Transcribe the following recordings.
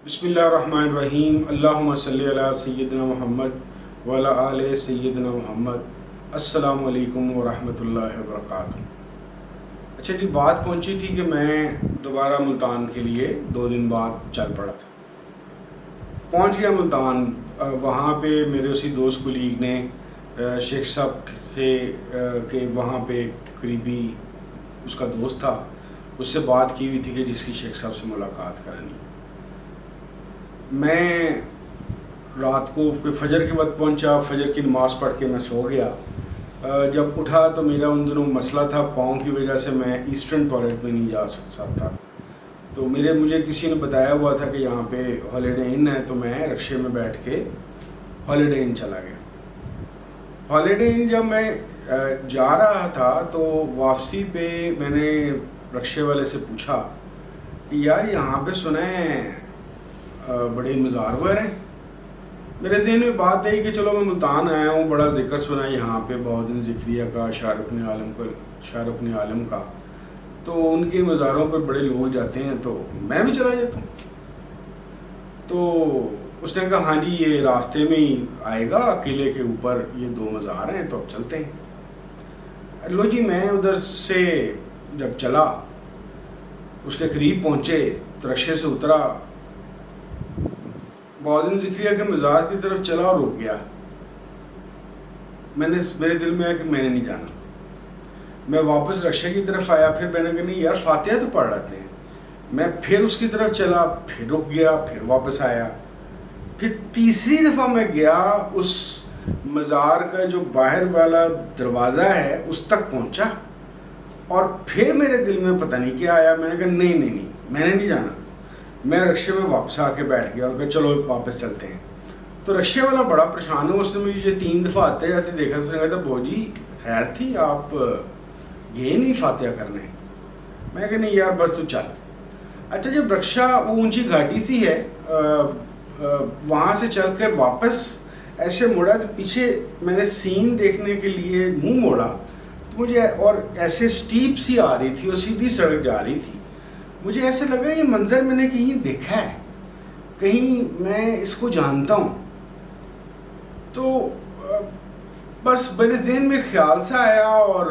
بسم اللہ الرحمن الرحیم اللہم صلی علی سیدنا محمد وعلی آل سیدنا محمد۔ السلام علیکم ورحمۃ اللہ وبرکاتہ۔ اچھا جی، بات پہنچی تھی کہ میں دوبارہ ملتان کے لیے 2 دن بعد چل پڑا تھا۔ پہنچ گیا ملتان، وہاں پہ میرے اسی دوست کولیگ نے شیخ صاحب سے کہ وہاں پہ قریبی اس کا دوست تھا، اس سے بات کی ہوئی تھی کہ جس کی شیخ صاحب سے ملاقات کرانی۔ میں رات کو فجر کے وقت پہنچا، فجر کی نماز پڑھ کے میں سو گیا۔ جب اٹھا تو میرا ان دنوں مسئلہ تھا، پاؤں کی وجہ سے میں ایسٹرن ٹوائلٹ میں نہیں جا سکتا تھا۔ تو مجھے کسی نے بتایا ہوا تھا کہ یہاں پہ ہالیڈے ان ہے، تو میں رکشے میں بیٹھ کے ہالیڈے ان چلا گیا۔ ہالیڈے ان جب میں جا رہا تھا تو واپسی پہ میں نے رکشے والے سے پوچھا کہ یار یہاں پہ سنیں بڑے مزار وغیرہ ہیں۔ میرے ذہن میں بات ہے کہ چلو میں ملتان آیا ہوں، بڑا ذکر سنا یہاں پہ بہودن ذکریہ کا، شاہ رکن عالم کا، تو ان کے مزاروں پہ بڑے لوگ جاتے ہیں، تو میں بھی چلا جاتا ہوں۔ تو اس نے کہا ہاں جی یہ راستے میں ہی آئے گا، قلعے کے اوپر یہ 2 مزار ہیں، تو اب چلتے ہیں۔ لو جی، میں ادھر سے جب چلا اس کے قریب پہنچے تو رکشے سے اترا، بہودن ذکریہ کے مزار کی طرف چلا اور رک گیا۔ میرے دل میں آیا کہ میں نے نہیں جانا۔ میں واپس رکشے کی طرف آیا، پھر میں نے کہا نہیں یار فاتحہ تو پڑھ رہتے ہیں۔ میں پھر اس کی طرف چلا، پھر رک گیا، پھر واپس آیا۔ پھر تیسری دفعہ میں گیا، اس مزار کا جو باہر والا دروازہ ہے اس تک پہنچا، اور پھر میرے دل میں پتہ نہیں کیا آیا، میں نے کہا نہیں میں نے نہیں جانا۔ میں رکشے میں واپس آ کے بیٹھ گیا اور کہا چلو واپس چلتے ہیں۔ تو رکشے والا بڑا پریشان ہوا، اس نے مجھے 3 دفعہ آتے جاتے دیکھا، اس نے کہا تھا بو جی خیر تھی، آپ گئے نہیں فاتحہ کرنے؟ میں کہا نہیں یار بس تو چل۔ اچھا جب رکشہ وہ اونچی گھاٹی سی ہے، وہاں سے چل کر واپس ایسے مڑا تو پیچھے میں نے سین دیکھنے کے لیے منہ موڑا تو مجھے، اور ایسے سٹیپ سی آ رہی تھی اور سیدھی سڑک جا رہی تھی، مجھے ایسے لگا یہ منظر میں نے کہیں دیکھا ہے، کہیں میں اس کو جانتا ہوں۔ تو بس میرے ذہن میں خیال سا آیا اور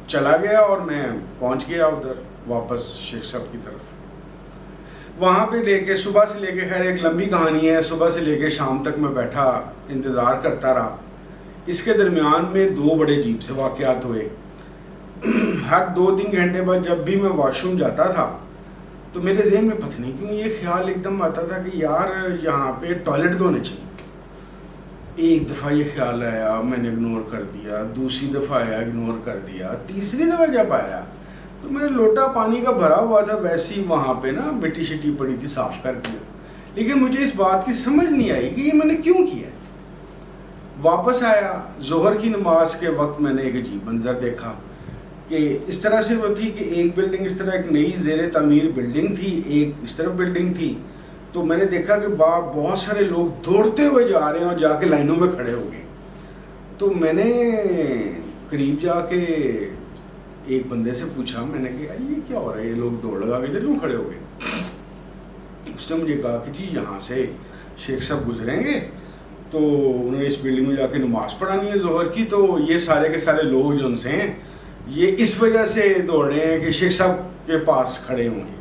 چلا گیا، اور میں پہنچ گیا ادھر واپس شیخ صاحب کی طرف۔ وہاں پہ لے کے صبح سے لے کے، خیر ایک لمبی کہانی ہے، صبح سے لے کے شام تک میں بیٹھا انتظار کرتا رہا۔ اس کے درمیان میں 2 بڑے عجیب سے واقعات ہوئے۔ ہر 2-3 گھنٹے بعد جب بھی میں واش روم جاتا تھا تو میرے ذہن میں پتہ نہیں کیوں یہ خیال ایک دم آتا تھا کہ یار یہاں پہ ٹوائلٹ دھونے چاہیے۔ ایک دفعہ یہ خیال آیا، میں نے اگنور کر دیا، دوسری دفعہ آیا اگنور کر دیا، تیسری دفعہ جب آیا تو میں نے لوٹا پانی کا بھرا ہوا تھا، ویسے ہی وہاں پہ نا مٹی شٹی پڑی تھی، صاف کر دیا۔ لیکن مجھے اس بات کی سمجھ نہیں آئی کہ یہ میں نے کیوں کیا۔ واپس آیا، ظہر کی نماز کے وقت میں نے ایک عجیب منظر دیکھا کہ اس طرح سے وہ تھی کہ ایک بلڈنگ اس طرح، ایک نئی زیر تعمیر بلڈنگ تھی، ایک اس طرف بلڈنگ تھی۔ تو میں نے دیکھا کہ بہت سارے لوگ دوڑتے ہوئے جا رہے ہیں اور جا کے لائنوں میں کھڑے ہو گئے۔ تو میں نے قریب جا کے ایک بندے سے پوچھا، میں نے کہا یہ کیا ہو رہا ہے، یہ لوگ دوڑ لگا کے ادھر کیوں کھڑے ہو گئے؟ اس نے مجھے کہا کہ جی یہاں سے شیخ صاحب گزریں گے تو انہوں نے اس بلڈنگ میں جا کے نماز پڑھانی ہے ظہر کی، تو یہ سارے کے سارے لوگ جو ان سے ہیں یہ اس وجہ سے دوڑ رہے ہیں کہ شیخ صاحب کے پاس کھڑے ہوں گے،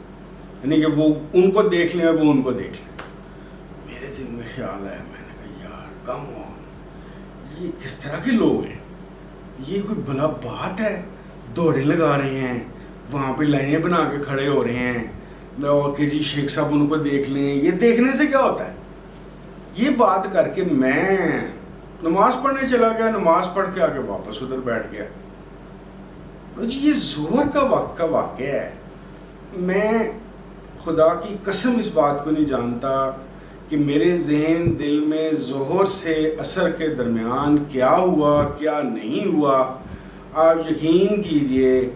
یعنی کہ وہ ان کو دیکھ لیں اور وہ ان کو دیکھ لیں۔ میرے دل میں خیال آیا، میں نے کہا یار کم آن، یہ کس طرح کے لوگ ہیں، یہ کوئی بھلا بات ہے؟ دوڑیں لگا رہے ہیں، وہاں پہ لائنیں بنا کے کھڑے ہو رہے ہیں، اور کہ جی شیخ صاحب ان کو دیکھ لیں، یہ دیکھنے سے کیا ہوتا ہے؟ یہ بات کر کے میں نماز پڑھنے چلا گیا، نماز پڑھ کے آگے واپس ادھر بیٹھ گیا۔ جی یہ ظہر کا وقت کا واقعہ ہے، میں خدا کی قسم اس بات کو نہیں جانتا کہ میرے ذہن دل میں ظہر سے عصر کے درمیان کیا ہوا کیا نہیں ہوا۔ آپ یقین کیجئے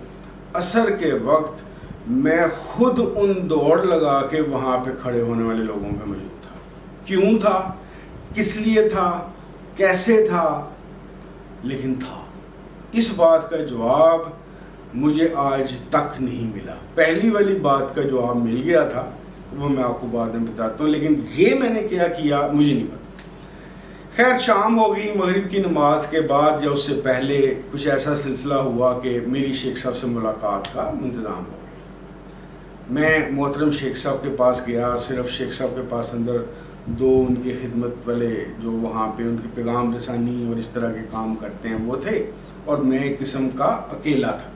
عصر کے وقت میں خود ان دوڑ لگا کے وہاں پہ کھڑے ہونے والے لوگوں پہ موجود تھا۔ کیوں تھا، کس لیے تھا، کیسے تھا، لیکن تھا۔ اس بات کا جواب مجھے آج تک نہیں ملا۔ پہلی والی بات کا جواب مل گیا تھا، وہ میں آپ کو بعد میں بتاتا ہوں، لیکن یہ میں نے کیا کیا مجھے نہیں پتا۔ خیر شام ہو گئی، مغرب کی نماز کے بعد یا اس سے پہلے کچھ ایسا سلسلہ ہوا کہ میری شیخ صاحب سے ملاقات کا انتظام ہو گیا۔ میں محترم شیخ صاحب کے پاس گیا، صرف شیخ صاحب کے پاس اندر 2 ان کے خدمت والے جو وہاں پہ ان کی پیغام رسانی اور اس طرح کے کام کرتے ہیں وہ تھے، اور میں ایک قسم کا اکیلا تھا۔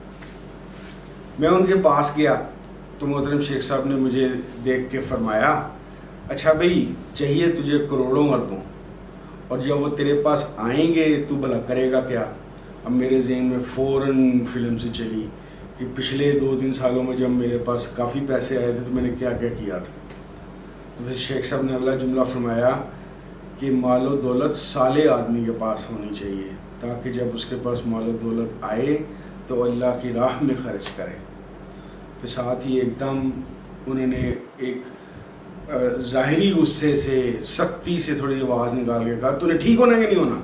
میں ان کے پاس گیا تو محترم شیخ صاحب نے مجھے دیکھ کے فرمایا، اچھا بھائی چاہیے تجھے کروڑوں اربوں، اور جب وہ تیرے پاس آئیں گے تو بھلا کرے گا کیا؟ اب میرے ذہن میں فوراً فلم سے چلی کہ پچھلے 2-3 سالوں میں جب میرے پاس کافی پیسے آئے تھے تو میں نے کیا کیا کیا تھا۔ تو پھر شیخ صاحب نے اگلا جملہ فرمایا کہ مال و دولت صالح آدمی کے پاس ہونی چاہیے، تاکہ جب اس کے پاس مال و دولت آئے تو اللہ کی راہ میں خرچ کرے۔ پھر ساتھ ہی ایک دم انہوں نے ایک ظاہری غصے سے سختی سے تھوڑی آواز نکال کے کہا، تو نے ٹھیک ہونا کہ نہیں ہونا؟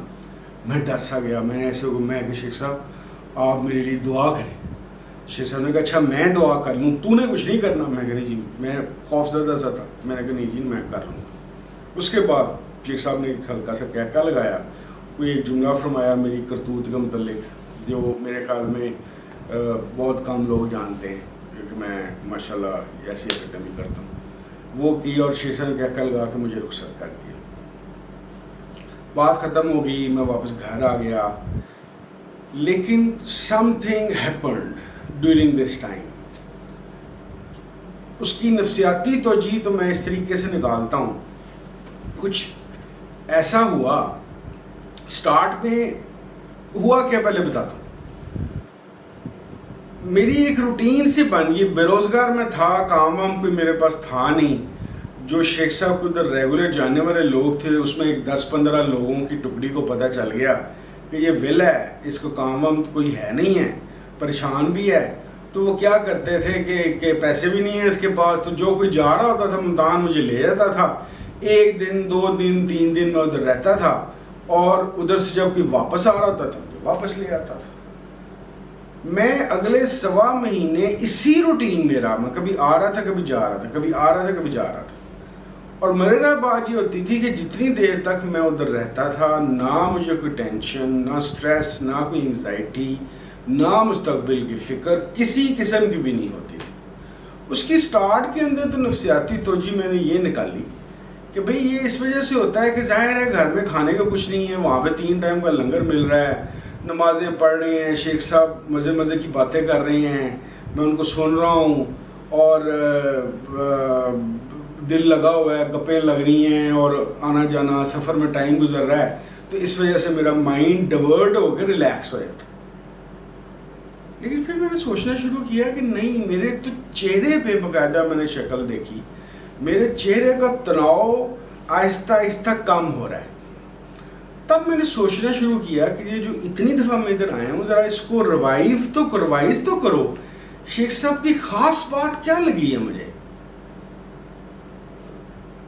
میں ڈر سا گیا، میں نے ایسے میں کہ شیخ صاحب آپ میرے لیے دعا کریں۔ شیخ صاحب نے کہا اچھا میں دعا کر لوں، تو نے کچھ نہیں کرنا؟ میں کہا نہیں جی، میں خوف زدہ سا تھا، میں نے کہا نہیں جی میں کر لوں گا۔ اس کے بعد شیخ صاحب نے ایک ہلکا سا کہکا لگایا، کوئی ایک جملہ فرمایا میری کرتوت کے متعلق جو میرے خیال میں بہت کم لوگ جانتے ہیں، کیونکہ میں ماشاءاللہ ایسی حرکتیں بھی کرتا ہوں، وہ کی، اور شیخ صاحب نے کہکا لگا کے مجھے رخصت کر دیا۔ بات ختم ہو گئی، میں واپس گھر آ گیا، لیکن something happened during this time. اس کی نفسیاتی توجہ تو میں اس طریقے سے نکالتا ہوں، کچھ ایسا ہوا سٹارٹ میں ہوا کیا پہلے بتاتا ہوں۔ میری ایک روٹین سی بن گئی، بے روزگار میں تھا، کام وام کوئی میرے پاس تھا نہیں، جو شیخ صاحب کو ادھر ریگولر جانے والے لوگ تھے اس میں ایک 10-15 لوگوں کی ٹکڑی کو پتہ چل گیا کہ یہ ول ہے، اس کو کام وام کوئی ہے نہیں ہے، پریشان بھی ہے، تو وہ کیا کرتے تھے کہ پیسے بھی نہیں ہیں اس کے پاس، تو جو کوئی جا رہا ہوتا تھا ملتان مجھے لے جاتا تھا، 1 دن 2 دن 3 دن میں ادھر رہتا تھا، اور ادھر سے جب کوئی واپس آ رہا ہوتا تھا مجھے واپس لے آتا تھا۔ میں اگلے 1.25 مہینے اسی روٹین میرا، میں کبھی آ رہا تھا کبھی جا رہا تھا، کبھی آ رہا تھا کبھی جا رہا تھا، اور مزیدار بات یہ ہوتی تھی کہ جتنی دیر تک میں ادھر رہتا تھا نہ مجھے کوئی ٹینشن، نہ سٹریس، نہ کوئی انگزائٹی، نہ مستقبل کی فکر کسی قسم کی بھی نہیں ہوتی تھی۔ اس کی سٹارٹ کے اندر تو نفسیاتی توجہ میں نے یہ نکالی کہ بھئی یہ اس وجہ سے ہوتا ہے کہ ظاہر ہے گھر میں کھانے کا کچھ نہیں ہے، وہاں پہ 3 ٹائم کا لنگر مل رہا ہے، نمازیں پڑھ رہے ہیں، شیخ صاحب مزے مزے کی باتیں کر رہے ہیں، میں ان کو سن رہا ہوں، اور دل لگا ہوا ہے، گپیں لگ رہی ہیں، اور آنا جانا سفر میں ٹائم گزر رہا ہے، تو اس وجہ سے میرا مائنڈ ڈیورٹ ہو کے ریلیکس ہو جاتا۔ لیکن پھر میں نے سوچنا شروع کیا کہ نہیں، میرے تو چہرے پہ باقاعدہ میں نے شکل دیکھی، میرے چہرے کا تناؤ آہستہ آہستہ کم ہو رہا ہے۔ تب میں نے سوچنا شروع کیا کہ یہ جو اتنی دفعہ میں ادھر آیا ہوں ذرا اس کو ریوائز تو کرو، شیخ صاحب کی خاص بات کیا لگی ہے مجھے۔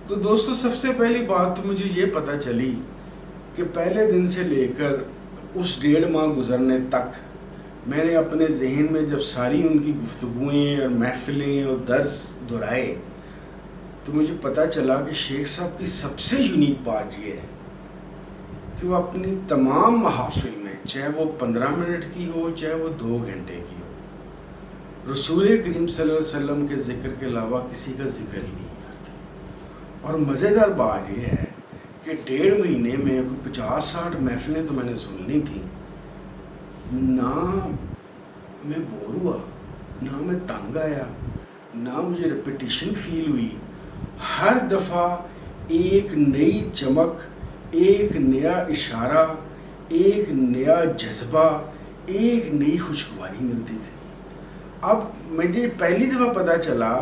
تو دوستو سب سے پہلی بات تو مجھے یہ پتہ چلی کہ پہلے دن سے لے کر اس 1.5 ماہ گزرنے تک میں نے اپنے ذہن میں جب ساری ان کی گفتگویں اور محفلیں اور درس دہرائے تو مجھے پتہ چلا کہ شیخ صاحب کی سب سے یونیک بات یہ ہے کہ وہ اپنی تمام محافل میں، چاہے وہ 15 منٹ کی ہو چاہے وہ 2 گھنٹے کی ہو، رسول کریم صلی اللہ علیہ وسلم کے ذکر کے علاوہ کسی کا ذکر ہی نہیں کرتے۔ اور مزیدار بات یہ ہے کہ 1.5 مہینے میں 50-60 محفلیں تو میں نے سن لی تھیں، نہ میں بور ہوا، نہ میں تنگ آیا، نہ مجھے ریپیٹیشن فیل ہوئی۔ ہر دفعہ ایک نئی چمک، ایک نیا اشارہ، ایک نیا جذبہ، ایک نئی خوشگواری ملتی تھی۔ اب مجھے پہلی دفعہ پتہ چلا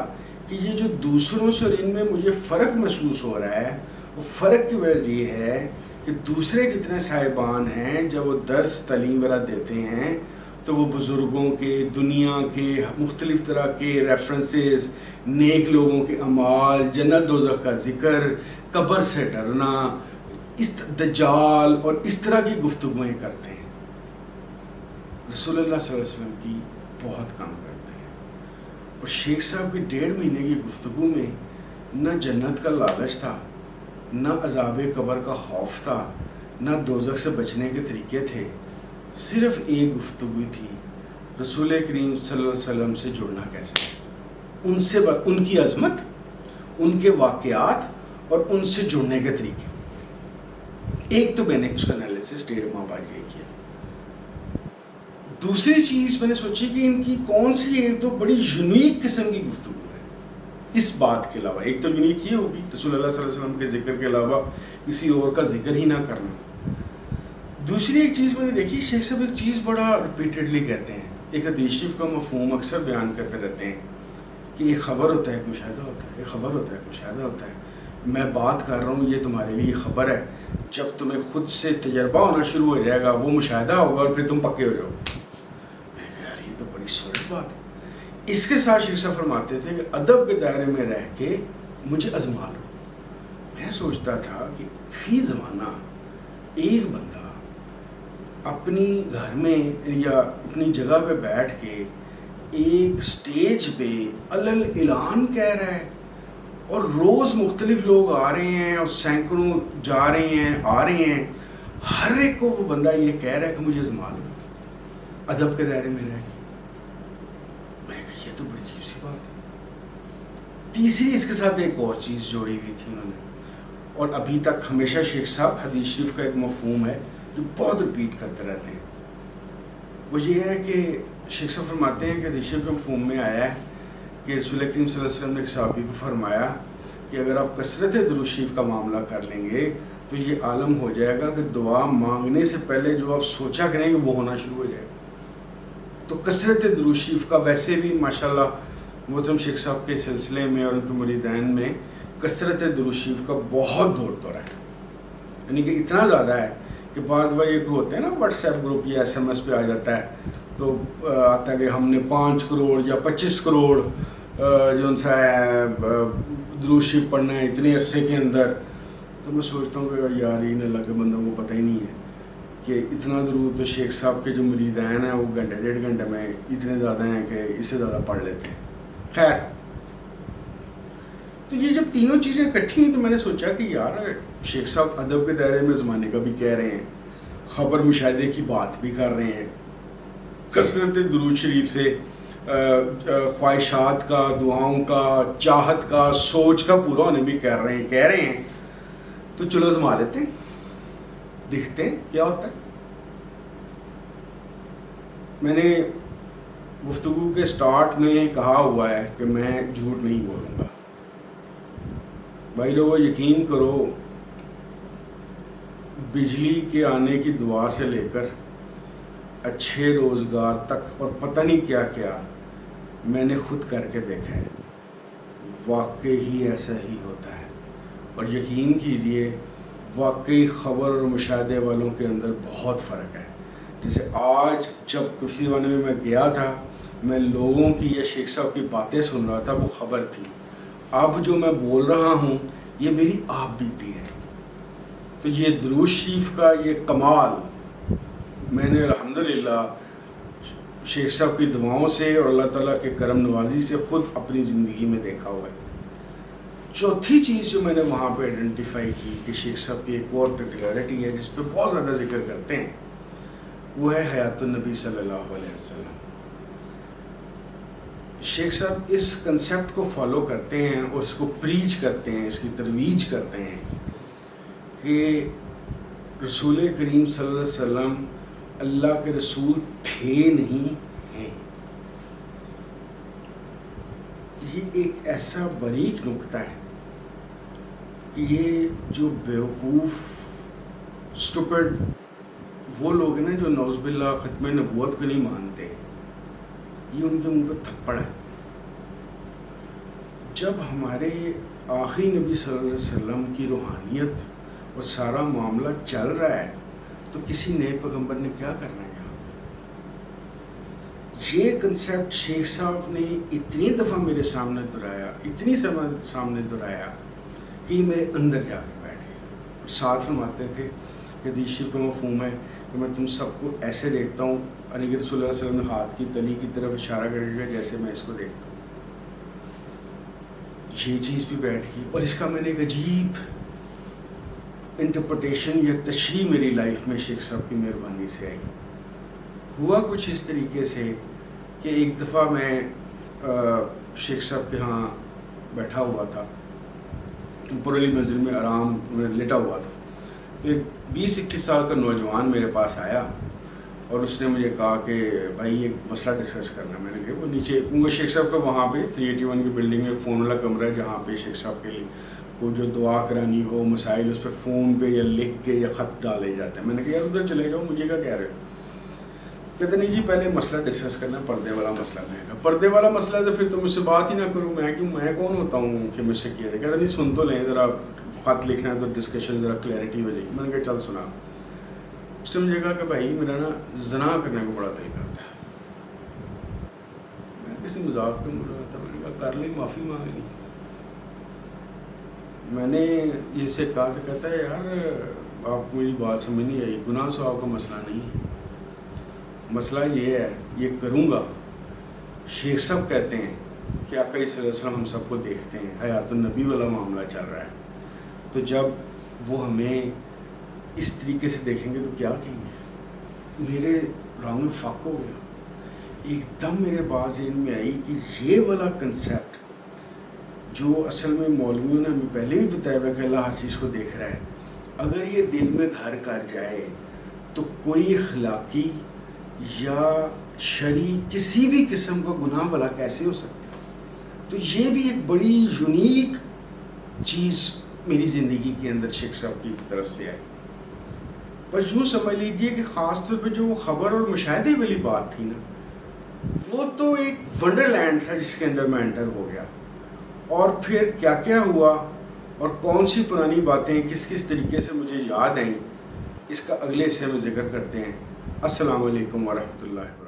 کہ یہ جو دوسروں سے اور ان میں مجھے فرق محسوس ہو رہا ہے، وہ فرق کی وجہ یہ ہے کہ دوسرے جتنے صاحبان ہیں جب وہ درس تعلیم وغیرہ دیتے ہیں تو وہ بزرگوں کے، دنیا کے مختلف طرح کے ریفرنسز، نیک لوگوں کے اعمال، جنت دوزخ کا ذکر، قبر سے ڈرنا، اس دجال اور اس طرح کی گفتگویں کرتے ہیں۔ رسول اللہ صلی اللہ علیہ وسلم کی بہت کم کرتے ہیں۔ اور شیخ صاحب کی 1.5 مہینے کی گفتگو میں نہ جنت کا لالچ تھا، نہ عذاب قبر کا خوف تھا، نہ دوزخ سے بچنے کے طریقے تھے. صرف ایک گفتگو تھی، رسول کریم صلی اللہ علیہ وسلم سے جڑنا کیسے، ان کی عظمت، ان کے واقعات اور ان سے جڑنے کے طریقے. ایک تو میں نے اس کا انالیسس 1.5 ماہ بعد یہ کیا. دوسری چیز میں نے سوچی کہ ان کی کون سی ایک تو بڑی یونیک قسم کی گفتگو ہے اس بات کے علاوہ. ایک تو یونیک یہ ہوگی رسول اللہ صلی اللہ علیہ وسلم کے ذکر کے علاوہ کسی اور کا ذکر ہی نہ کرنا. دوسری ایک چیز میں نے دیکھی، شیخ صاحب ایک چیز بڑا ریپیٹڈلی کہتے ہیں، ایک حدیث شریف کا مفہوم اکثر بیان کرتے رہتے ہیں کہ ایک خبر ہوتا ہے ایک مشاہدہ ہوتا ہے، ایک خبر ہوتا ہے ایک مشاہدہ ہوتا ہے. میں بات کر رہا ہوں، یہ تمہارے لیے خبر ہے، جب تمہیں خود سے تجربہ ہونا شروع ہو جائے گا وہ مشاہدہ ہوگا اور پھر تم پکے ہو جاؤ. میں کہا یار یہ تو بڑی سولid بات ہے. اس کے ساتھ شیخ صاحب فرماتے تھے کہ ادب کے دائرے میں رہ کے مجھے آزما لو. میں سوچتا تھا کہ فی زمانہ ایک بندہ اپنی گھر میں یا اپنی جگہ پہ بیٹھ کے ایک سٹیج پہ علل اعلان کہہ رہا ہے، اور روز مختلف لوگ آ رہے ہیں اور سینکڑوں جا رہے ہیں آ رہے ہیں، ہر ایک کو وہ بندہ یہ کہہ رہا ہے کہ مجھے آزما لو ادب کے دائرے میں رہ کے. میں کہا یہ تو بڑی عجیب سی بات ہے. تیسری اس کے ساتھ ایک اور چیز جوڑی ہوئی تھی انہوں نے، اور ابھی تک ہمیشہ شیخ صاحب حدیث شریف کا ایک مفہوم ہے جو بہت ریپیٹ کرتے رہتے ہیں. وہ یہ ہے کہ شیخ صاحب فرماتے ہیں کہ حدیث شریف کے مفہوم میں آیا ہے کہ رسول کریم صلی اللہ علیہ وسلم نے ایک صحابی کو فرمایا کہ اگر آپ کثرت درود شریف کا معاملہ کر لیں گے تو یہ عالم ہو جائے گا کہ دعا مانگنے سے پہلے جو آپ سوچا کریں گے وہ ہونا شروع ہو جائے گا. تو کثرت درود شریف کا ویسے بھی ماشاءاللہ محترم شیخ صاحب کے سلسلے میں اور ان کے مریدین میں کثرت درود شریف کا بہت دور دورہ ہے. یعنی کہ اتنا زیادہ ہے کہ بعض بار یہ ہوتے ہیں نا واٹس ایپ گروپ یا SMS پہ آ جاتا ہے تو آتا ہے کہ ہم نے 5 کروڑ یا 25 کروڑ جو ان سا ہے درود شریف پڑھنا ہے اتنے عرصے کے اندر. تو میں سوچتا ہوں کہ یار ان اللہ کے بندوں کو پتہ ہی نہیں ہے کہ اتنا درود تو شیخ صاحب کے جو مریدین ہیں وہ گھنٹے 1.5 گھنٹے میں اتنے زیادہ ہیں کہ اس سے زیادہ پڑھ لیتے ہیں. خیر، تو یہ جب تینوں چیزیں اکٹھی ہیں تو میں نے سوچا کہ یار شیخ صاحب ادب کے دائرے میں زمانے کا بھی کہہ رہے ہیں، خبر مشاہدے کی بات بھی کر رہے ہیں، کثرت درود شریف سے خواہشات کا، دعاؤں کا، چاہت کا، سوچ کا پورا ہونے بھی کہہ رہے ہیں. تو چلو آزما لیتے ہیں، دیکھتے ہیں کیا ہوتا ہے. میں نے گفتگو کے سٹارٹ میں کہا ہوا ہے کہ میں جھوٹ نہیں بولوں گا. بھائی لوگوں یقین کرو، بجلی کے آنے کی دعا سے لے کر اچھے روزگار تک اور پتہ نہیں کیا کیا میں نے خود کر کے دیکھا ہے. واقعی ہی ایسا ہی ہوتا ہے. اور یقین کیجیے واقعی خبر اور مشاہدے والوں کے اندر بہت فرق ہے. جیسے آج جب کسی زمانے میں گیا تھا، میں لوگوں کی یا شیخ صاحب کی باتیں سن رہا تھا، وہ خبر تھی. اب جو میں بول رہا ہوں یہ میری آپ بیتی ہے. تو یہ درود شریف کا یہ کمال میں نے الحمدللہ شیخ صاحب کی دعاؤں سے اور اللہ تعالیٰ کے کرم نوازی سے خود اپنی زندگی میں دیکھا ہوا ہے. چوتھی چیز جو میں نے وہاں پہ آئیڈینٹیفائی کی کہ شیخ صاحب کی ایک اور پرٹیکولرٹی ہے جس پہ بہت زیادہ ذکر کرتے ہیں، وہ ہے حیات النبی صلی اللہ علیہ وسلم. شیخ صاحب اس کنسیپٹ کو فالو کرتے ہیں اور اس کو پریچ کرتے ہیں، اس کی ترویج کرتے ہیں کہ رسول کریم صلی اللہ علیہ وسلم اللہ کے رسول تھے نہیں ہیں. یہ ایک ایسا باریک نکتہ ہے کہ یہ جو بیوقوف اسٹوپڈ وہ لوگ ہیں نا جو نعوذ باللہ ختم نبوت کو نہیں مانتے، یہ ان کے منہ پہ تھپڑ ہے. جب ہمارے آخری نبی صلی اللہ علیہ وسلم کی روحانیت اور سارا معاملہ چل رہا ہے تو کسی نئے پیغمبر نے کیا کرنا ہے یہاں؟ یہ کنسیپٹ شیخ صاحب نے اتنی دفعہ میرے سامنے دہرایا، اتنی سامنے دہرایا کہ یہ میرے اندر جا کے بیٹھ گئے. اور ساتھ فرماتے تھے کہ حدیث شریف کا مفہوم ہے کہ میں تم سب کو ایسے دیکھتا ہوں، یعنی کہ رسول اللہ علیہ وسلم نے ہاتھ کی تلی کی طرف اشارہ کر دیا جیسے میں اس کو دیکھتا ہوں. یہ چیز بھی بیٹھ گئی، اور اس کا میں نے ایک عجیب انٹرپریٹیشن یا تشریح میری لائف میں شیخ صاحب کی مہربانی سے آئی. ہوا کچھ اس طریقے سے کہ ایک دفعہ میں شیخ صاحب کے ہاں بیٹھا ہوا تھا، اوپر والی منزل میں آرام میں لیٹا ہوا تھا. تو ایک 20-21 سال کا نوجوان میرے پاس آیا اور اس نے مجھے کہا کہ بھائی ایک مسئلہ ڈسکس کرنا ہے. میں نے کہا وہ نیچے کیونکہ شیخ صاحب کا وہاں پہ 381 کی بلڈنگ میں ایک فون والا کمرہ ہے جہاں پہ شیخ صاحب کے لیے کوئی جو دعا کرانی ہو مسائل اس پہ فون پہ یا لکھ کے یا خط ڈالے جاتے ہیں. میں نے کہا یار ادھر چلے جاؤ، مجھے کیا کہہ رہے ہو؟ کہتے نہیں جی پہلے مسئلہ ڈسکس کرنا، پردے والا مسئلہ. میں کہا پردے والا مسئلہ ہے تو پھر تو مجھ سے بات ہی نہ کروں، میں کون ہوتا ہوں کہ مجھ سے کیا ہے؟ کہتے نہیں سن تو لیں، ذرا خط لکھنا ہے تو ڈسکشن ذرا کلیئرٹی ہو جائے گی. میں نے کہا چل سنا. اس نے مجھے کہا کہ بھائی میرا نا زنا کرنے کو بڑا دل کرتا ہے. میں کسی مذاق پہ مڑ رہا تھا، میں نے کہا کر لی، معافی مانگ لی. میں نے یہ سے کہا تو کہتا ہے یار آپ کو میری بات سمجھ نہیں آئی، گناہ ثواب کا مسئلہ نہیں ہے، مسئلہ یہ ہے یہ کروں گا. شیخ صاحب کہتے ہیں کہ آقا صلی اللہ علیہ وسلم ہم سب کو دیکھتے ہیں، حیات النبی والا معاملہ چل رہا ہے، تو جب وہ ہمیں اس طریقے سے دیکھیں گے تو کیا کہیں گے؟ میرے رنگ فاق ہو گیا. ایک دم میرے بات ذہن میں آئی کہ یہ والا کنسیپٹ جو اصل میں مولویوں نے ہمیں پہلے بھی بتایا ہوا کہ اللہ ہر چیز کو دیکھ رہا ہے، اگر یہ دل میں گھر کر جائے تو کوئی اخلاقی یا شرعی کسی بھی قسم کا گناہ بھلا کیسے ہو سکتا ہے؟ تو یہ بھی ایک بڑی یونیک چیز میری زندگی کے اندر شیخ صاحب کی طرف سے آئی. بس یوں سمجھ لیجئے کہ خاص طور پہ جو وہ خبر اور مشاہدے والی بات تھی نا، وہ تو ایک ونڈر لینڈ تھا جس کے اندر میں انٹر ہو گیا. اور پھر کیا کیا ہوا اور کون سی پرانی باتیں کس کس طریقے سے مجھے یاد آئیں، اس کا اگلے حصے میں ذکر کرتے ہیں. السلام علیکم ورحمۃ اللہ وبرکاتہ.